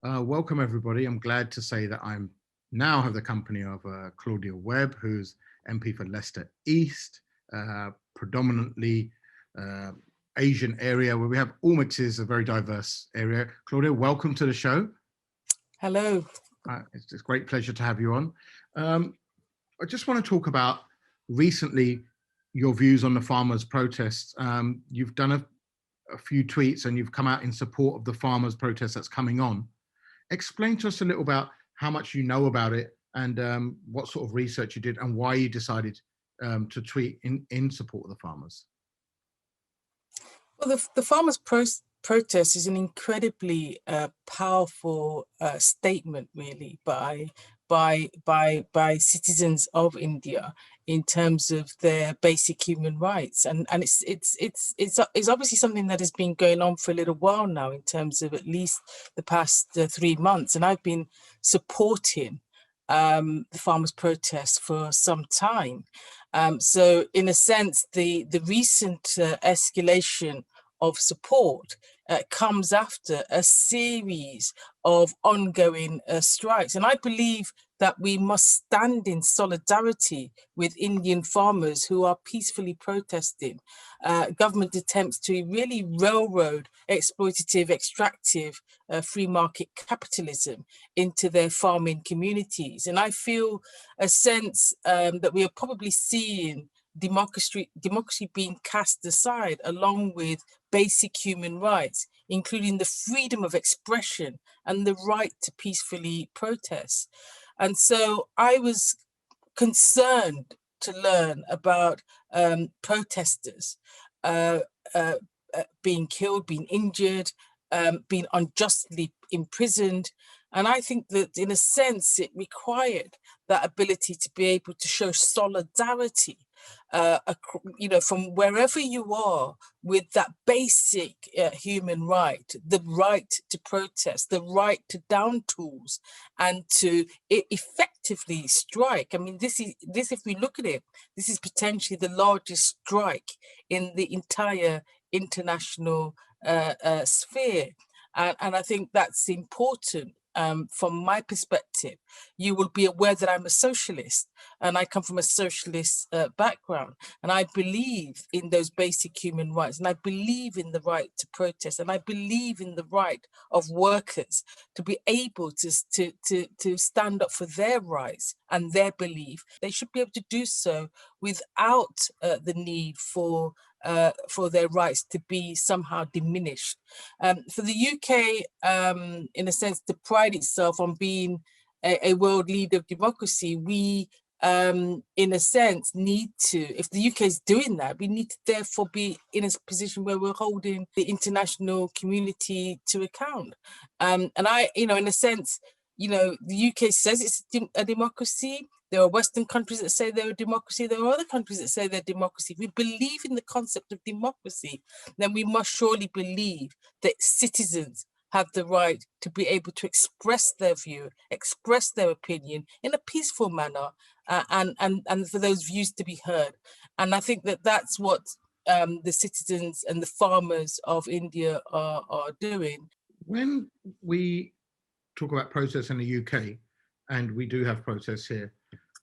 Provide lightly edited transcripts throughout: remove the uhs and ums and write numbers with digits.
Welcome, everybody. I'm glad to say that I'm now have the company of Claudia Webb, who's MP for Leicester East, predominantly uh, Asian area where we have all mixes, a very diverse area. Claudia, welcome to the show. Hello. It's a great pleasure to have you on. Um, I just want to talk about recently your views on the farmers' protests. You've done a few tweets and you've come out in support of the farmers' protest that's coming on. Explain to us a little about how much you know about it and what sort of research you did and why you decided to tweet in support of the farmers. Well, the protest is an incredibly powerful statement, really, by citizens of India in terms of their basic human rights, and it's obviously something that has been going on for a little while now, in terms of at least the past 3 months, and I've been supporting the farmers' protests for some time. So, in a sense, the recent escalation of support comes after a series of ongoing strikes. And I believe that we must stand in solidarity with Indian farmers who are peacefully protesting government attempts to really railroad exploitative, extractive, free market capitalism into their farming communities. And I feel a sense that we are probably seeing democracy being cast aside, along with basic human rights, including the freedom of expression and the right to peacefully protest. And so I was concerned to learn about protesters uh, uh, being killed, being injured, being unjustly imprisoned. And I think that, in a sense, it required that ability to be able to show solidarity, from wherever you are, with that basic human right, the right to protest, the right to down tools, and to effectively strike. I mean, this, if we look at it, this is potentially the largest strike in the entire international sphere. And I think that's important. From my perspective, you will be aware that I'm a socialist, and I come from a socialist background, and I believe in those basic human rights, and I believe in the right to protest, and I believe in the right of workers to be able to stand up for their rights and their belief. They should be able to do so without the need for their rights to be somehow diminished. For the UK, in a sense, to pride itself on being a world leader of democracy, we, in a sense, need to, if the UK is doing that, we need to therefore be in a position where we're holding the international community to account. And I, in a sense, the UK says it's a democracy. There are Western countries that say they're a democracy. There are other countries that say they're democracy. If we believe in the concept of democracy, then we must surely believe that citizens have the right to be able to express their view, express their opinion in a peaceful manner, and for those views to be heard. And I think that that's what the citizens and the farmers of India are doing. When we talk about protests in the UK, and we do have protests here,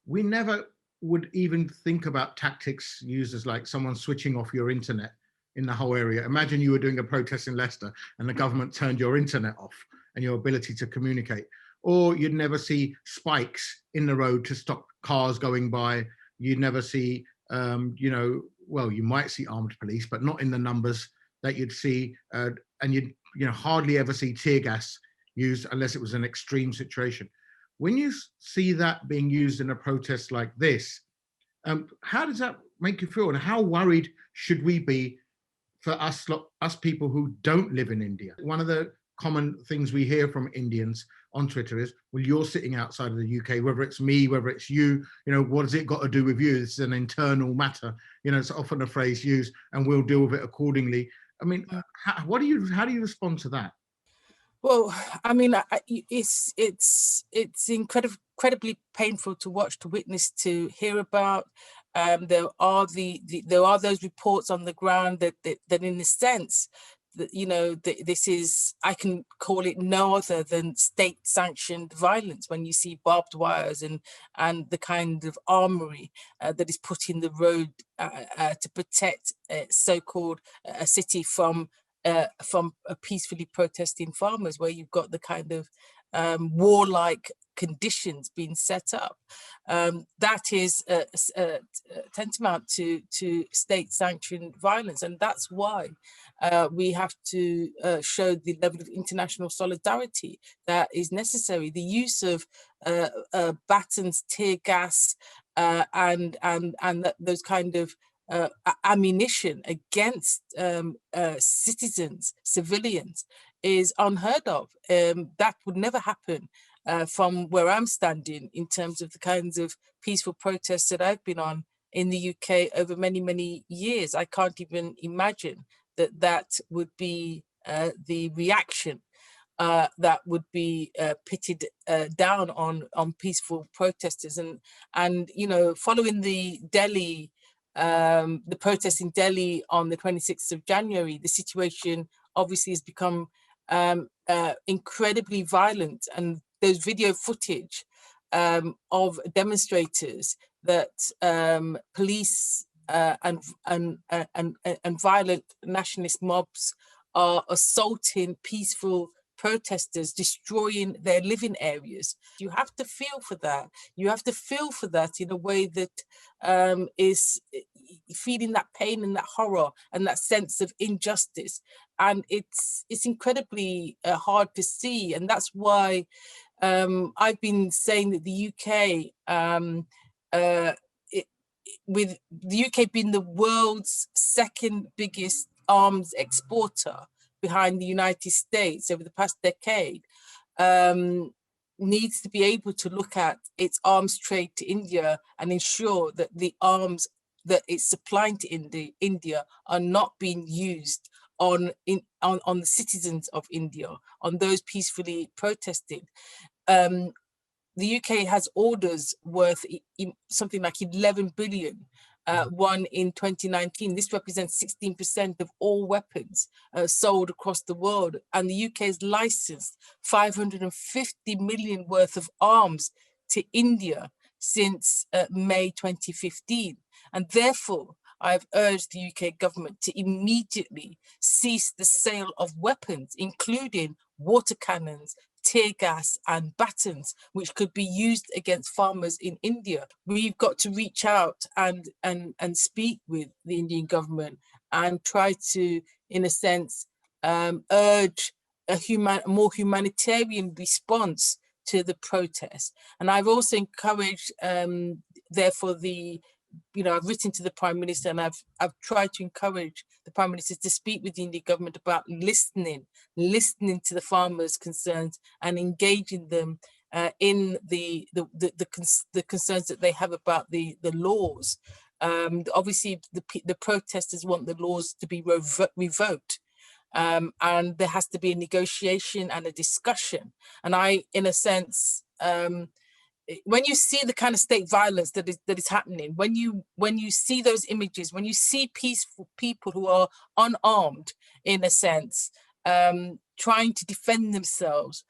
we never would even think about tactics used as like someone switching off your internet in the whole area. Imagine you were doing a protest in Leicester and the government turned your internet off and your ability to communicate. Or you'd never see spikes in the road to stop cars going by. You'd never see, well, you might see armed police, but not in the numbers that you'd see. And you'd hardly ever see tear gas used unless it was an extreme situation. When you see that being used in a protest like this, how does that make you feel? And how worried should we be for us people who don't live in India? One of the common things we hear from Indians on Twitter is, well, you're sitting outside of the UK, whether it's me, whether it's you, what has it got to do with you? This is an internal matter. It's often a phrase used, and we'll deal with it accordingly. I mean, how do you respond to that? Well, I mean, it's incredibly painful to watch, to witness, to hear about. There are there are those reports on the ground that in a sense, this is, I can call it no other than state-sanctioned violence when you see barbed wires and the kind of armory that is put in the road to protect so-called a city from peacefully protesting farmers, where you've got the kind of warlike conditions being set up. That is tantamount to state-sanctioned violence, and that's why we have to show the level of international solidarity that is necessary. The use of batons, tear gas, and those kind of ammunition against citizens, civilians, is unheard of. That would never happen from where I'm standing in terms of the kinds of peaceful protests that I've been on in the UK over many, many years. I can't even imagine that would be the reaction that would be pitted down on peaceful protesters. And following the Delhi, the protests in Delhi on the 26th of January, the situation obviously has become incredibly violent, and there's video footage of demonstrators that police and violent nationalist mobs are assaulting peaceful protesters, destroying their living areas. You have to feel for that. You have to feel for that in a way that is feeling that pain and that horror and that sense of injustice. And it's incredibly hard to see. And that's why I've been saying that the UK, with the UK being the world's second biggest arms exporter behind the United States over the past decade, needs to be able to look at its arms trade to India and ensure that the arms that it's supplying to India are not being used on the citizens of India, on those peacefully protesting. The UK has orders worth something like 11 billion, won in 2019. This represents 16% of all weapons sold across the world. And the UK has licensed 550 million worth of arms to India since May 2015. And therefore, I've urged the UK government to immediately cease the sale of weapons, including water cannons, tear gas and batons, which could be used against farmers in India. We've got to reach out and speak with the Indian government and try to, in a sense, urge a more humanitarian response to the protests. And I've also encouraged, therefore, I've written to the Prime Minister, and I've tried to encourage the Prime Minister to speak with the Indian government about listening to the farmers' concerns and engaging them in the concerns that they have about the laws. Obviously, the protesters want the laws to be revoked. And there has to be a negotiation and a discussion. And I, in a sense, when you see the kind of state violence that is happening, when you see those images, when you see peaceful people who are unarmed, in a sense, trying to defend themselves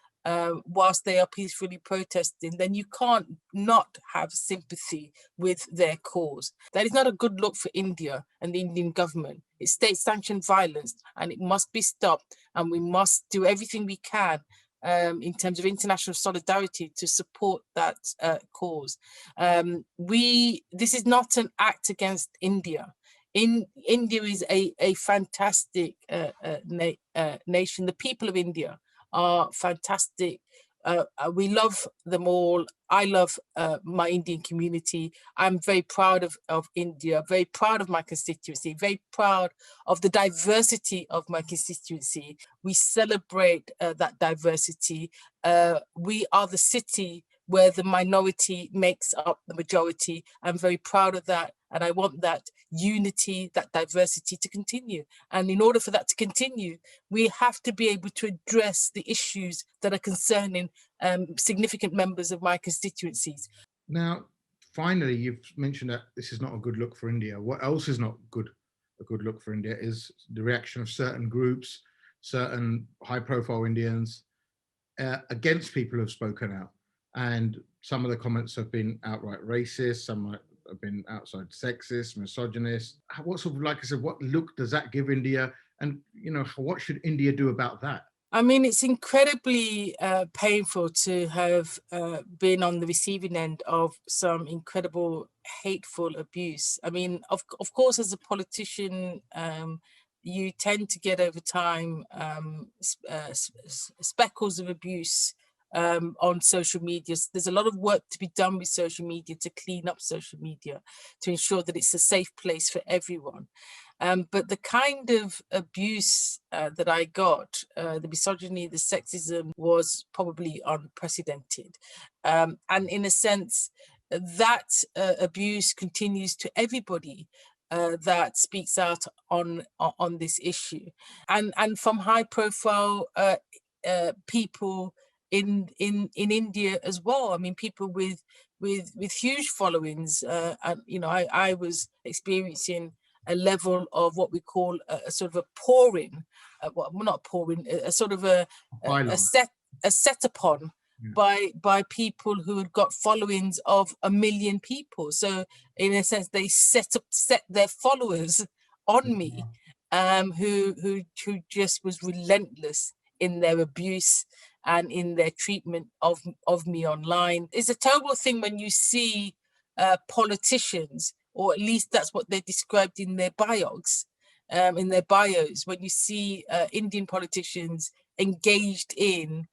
whilst they are peacefully protesting, then you can't not have sympathy with their cause. That is not a good look for India and the Indian government. It's state-sanctioned violence, and it must be stopped. And we must do everything we can in terms of international solidarity to support that cause. This is not an act against India. India is a fantastic nation. The people of India are fantastic. We love them all. I love my Indian community. I'm very proud of India, very proud of my constituency, very proud of the diversity of my constituency. We celebrate that diversity. We are the city where the minority makes up the majority. I'm very proud of that. And I want that unity, that diversity to continue. And in order for that to continue, we have to be able to address the issues that are concerning significant members of my constituencies. Now, finally, you've mentioned that this is not a good look for India. What else is not a good look for India is the reaction of certain groups certain high-profile Indians against people who've spoken out. And some of the comments have been outright racist, some have been outside sexist, misogynist. What sort of, like I said, what look does that give India? And, you know, what should India do about that? I mean, it's incredibly painful to have been on the receiving end of some incredible hateful abuse. I mean, of course, as a politician, you tend to get over time speckles of abuse on social media. There's a lot of work to be done with social media to clean up social media, to ensure that it's a safe place for everyone. But the kind of abuse that I got, the misogyny, the sexism, was probably unprecedented. And in a sense, that abuse continues to everybody that speaks out on this issue, and from high-profile people in India as well. I mean, people with huge followings, and you know, I was experiencing a level of what we call a sort of a pouring, well, not pouring, a sort of a set upon by people who had got followings of 1 million people. So in a sense, they set their followers on me, who just was relentless in their abuse and in their treatment of me online. It's a terrible thing when you see politicians, or at least that's what they're described in their bios, when you see Indian politicians engaged in,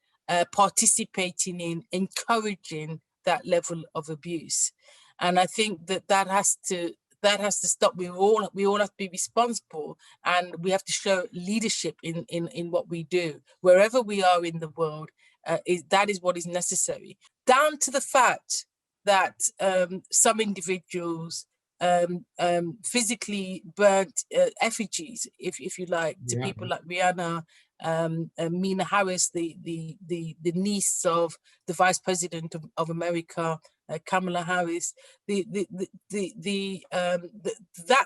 participating in, encouraging that level of abuse. And I think that has to stop. We all have to be responsible, and we have to show leadership in what we do wherever we are in the world. That is what is necessary, down to the fact that some individuals physically burnt effigies, if you like, to people like Rihanna, Mina Harris, the niece of the Vice President of America, Kamala Harris, that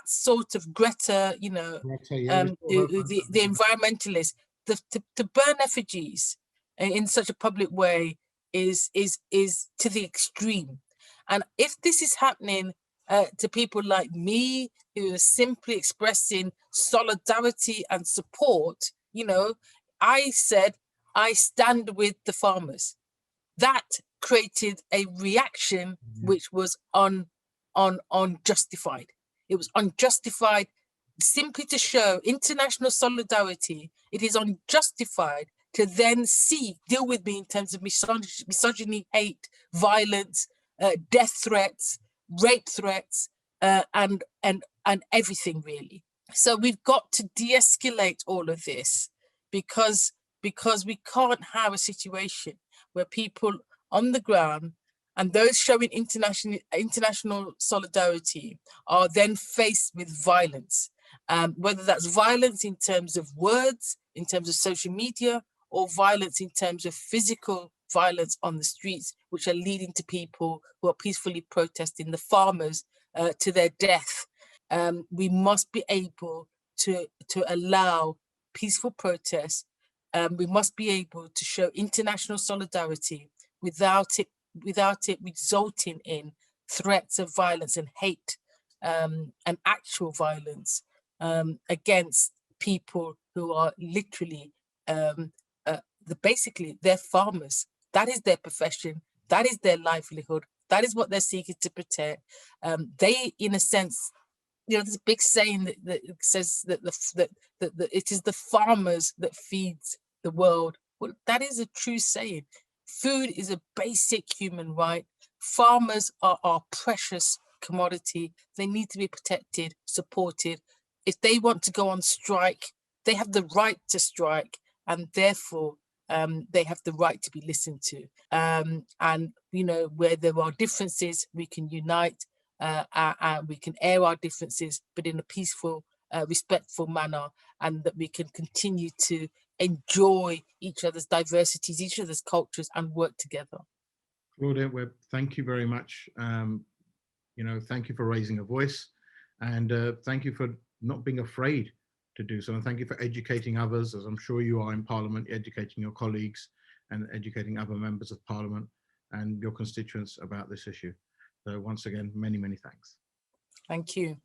sort of Greta, you know, the environmentalists, to burn effigies in such a public way is to the extreme. And if this is happening to people like me, who are simply expressing solidarity and support, you know, I said, I stand with the farmers. That created a reaction which was unjustified. It was unjustified simply to show international solidarity. It is unjustified to then deal with me in terms of misogyny, hate, violence, death threats, rape threats, and everything really. So we've got to de-escalate all of this, because we can't have a situation where people on the ground and those showing international solidarity are then faced with violence, whether that's violence in terms of words, in terms of social media, or violence in terms of physical violence on the streets, which are leading to people who are peacefully protesting, the farmers, to their death. We must be able to allow peaceful protests. We must be able to show international solidarity without it resulting in threats of violence and hate, and actual violence against people who are literally basically they're farmers. That is their profession. That is their livelihood. That is what they're seeking to protect. They, in a sense, you know, there's a big saying that says that it is the farmers that feeds the world. Well, that is a true saying. Food is a basic human right. Farmers are our precious commodity. They need to be protected, supported. If they want to go on strike, they have the right to strike, and therefore they have the right to be listened to. And, you know, where there are differences, we can unite, and we can air our differences, but in a peaceful, respectful manner, and that we can continue to enjoy each other's diversities, each other's cultures, and work together. Claudia, Webb, thank you very much. You know, thank you for raising a voice, and thank you for not being afraid to do so. And thank you for educating others, as I'm sure you are in Parliament, educating your colleagues and educating other members of Parliament and your constituents about this issue. So once again, many, many thanks. Thank you.